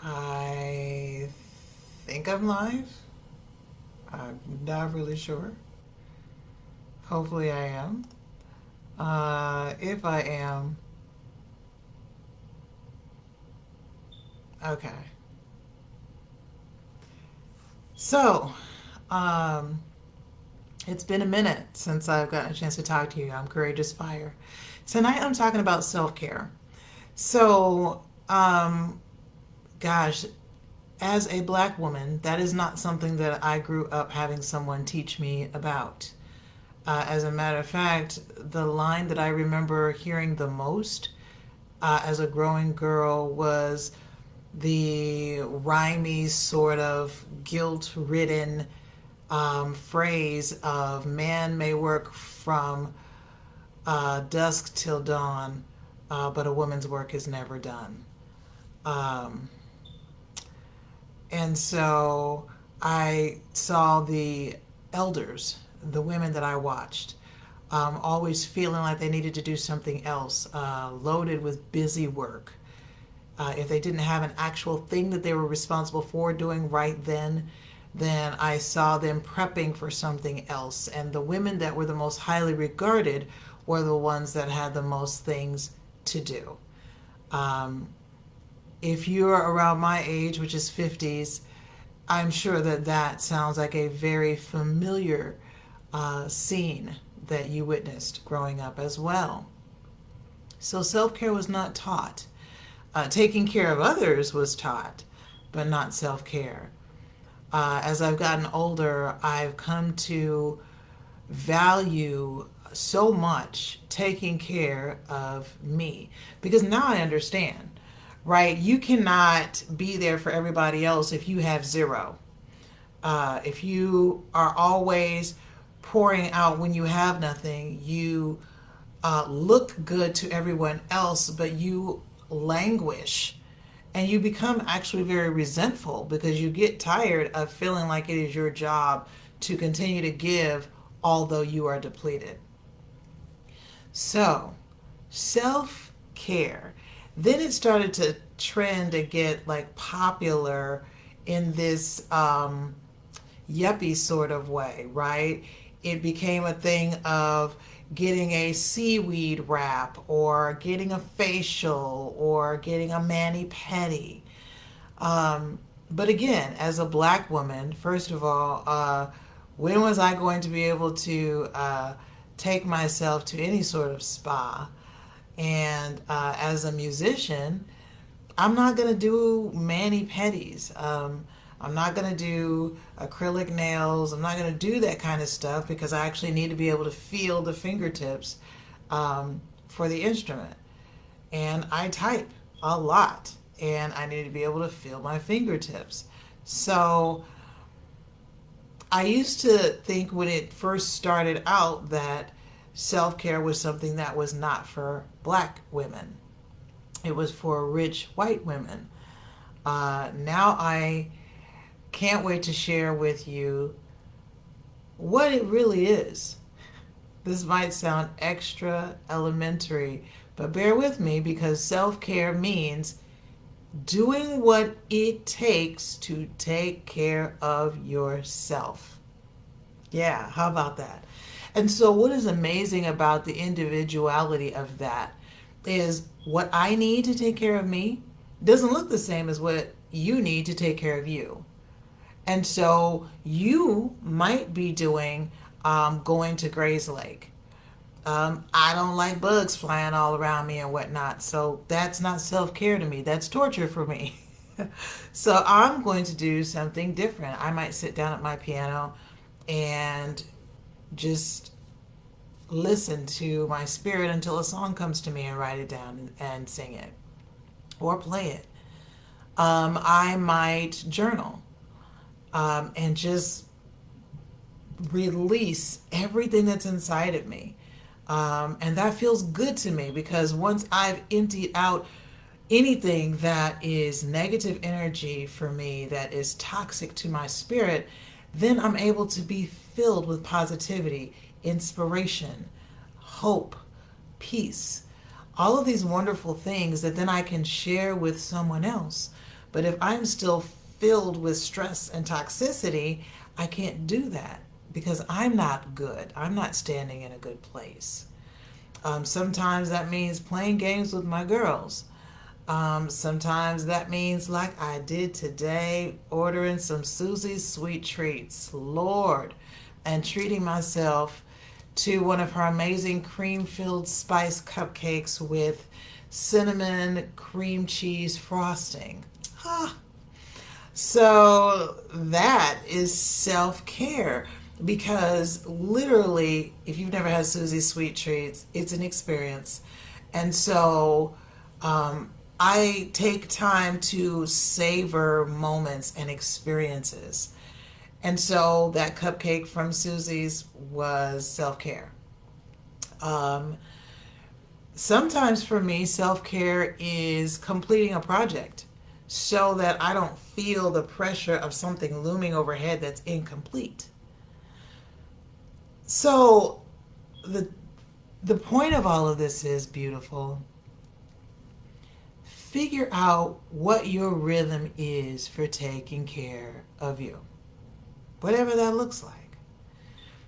I think I'm live. I'm not really sure. Hopefully, I am. If I am, okay. So, um, it's been a minute since I've gotten a chance to talk to you. I'm Courageous Fire. Tonight, I'm talking about self care. So, gosh, as a black woman, that is not something that I grew up having someone teach me about. As a matter of fact, the line that I remember hearing the most as a growing girl was the rhymey, sort of guilt ridden phrase of man may work from dusk till dawn, but a woman's work is never done. Um, and so I saw the elders, the women that I watched, always feeling like they needed to do something else, loaded with busy work. If they didn't have an actual thing that they were responsible for doing right then I saw them prepping for something else. And the women that were the most highly regarded were the ones that had the most things to do. Um, if you're around my age, which is 50s, I'm sure that that sounds like a very familiar scene that you witnessed growing up as well. So self care was not taught. Taking care of others was taught, but not self care. As I've gotten older, I've come to value so much taking care of me because now I understand, right? You cannot be there for everybody else if you have zero. If you are always pouring out when you have nothing, you look good to everyone else, but you languish and you become actually very resentful because you get tired of feeling like it is your job to continue to give although you are depleted. So, self care. Then it started to trend to get like popular in this yuppie sort of way, right? It became a thing of getting a seaweed wrap or getting a facial or getting a mani-pedi. But again, as a black woman, first of all, when was I going to be able to take myself to any sort of spa? And as a musician, I'm not going to do mani-pedis. I'm not going to do acrylic nails. I'm not going to do that kind of stuff because I actually need to be able to feel the fingertips for the instrument. And I type a lot, and I need to be able to feel my fingertips. So I used to think when it first started out that self care was something that was not for black women, it was for rich white women. Now I can't wait to share with you what it really is. This might sound extra elementary, but bear with me because self care means doing what it takes to take care of yourself. Yeah, how about that? And so, what is amazing about the individuality of that is what I need to take care of me doesn't look the same as what you need to take care of you. And so you might be doing going to Gray's Lake. I don't like bugs flying all around me and whatnot. So that's not self care to me. That's torture for me. So I'm going to do something different. I might sit down at my piano and just listen to my spirit until a song comes to me and write it down and sing it or play it. I might journal and just release everything that's inside of me. And that feels good to me because once I've emptied out anything that is negative energy for me, that is toxic to my spirit, then I'm able to be filled with positivity, inspiration, hope, peace, all of these wonderful things that then I can share with someone else. But if I'm still filled with stress and toxicity, I can't do that because I'm not good. I'm not standing in a good place. Sometimes that means playing games with my girls. Sometimes that means, like I did today, ordering some Susie's sweet treats, Lord, and treating myself to one of her amazing cream filled spice cupcakes with cinnamon cream cheese frosting. Ah. So that is self care because literally, if you've never had Susie's sweet treats, it's an experience. And so, I take time to savor moments and experiences. And so that cupcake from Susie's was self care. Um, Sometimes for me, self care is completing a project so that I don't feel the pressure of something looming overhead that's incomplete. So the the point of all of this is beautiful. Figure out what your rhythm is for taking care of you, whatever that looks like.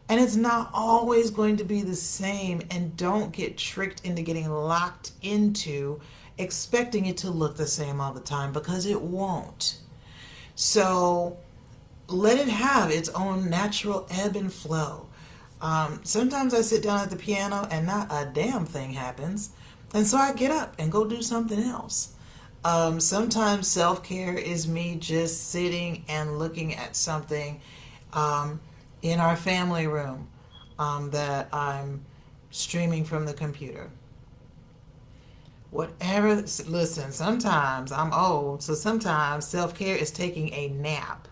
And it's not always going to be the same, and don't get tricked into getting locked into expecting it to look the same all the time because it won't. So let it have its own natural ebb and flow. Sometimes I sit down at the piano and not a damn thing happens, and so I get up and go do something else. Sometimes self care is me just sitting and looking at something um, in our family room that I'm streaming from the computer. Whatever, listen, sometimes I'm old, so sometimes self care is taking a nap.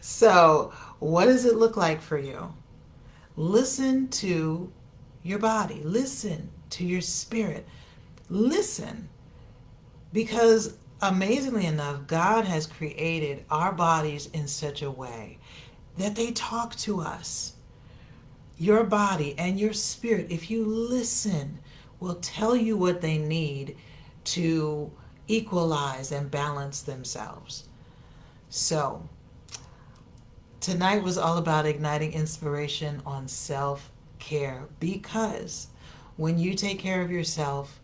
So, what does it look like for you? Listen to your body, listen to your spirit, listen, because amazingly enough, God has created our bodies in such a way that they talk to us. Your body and your spirit, if you listen, will tell you what they need to equalize and balance themselves. So, tonight was all about igniting inspiration on self care because when you take care of yourself,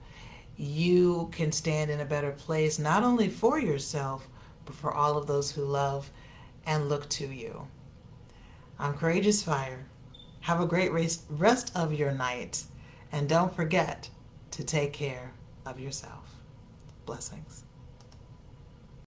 you can stand in a better place, not only for yourself, but for all of those who love and look to you. I'm Courageous Fire. Have a great rest of your night, and don't forget to take care of yourself. Blessings.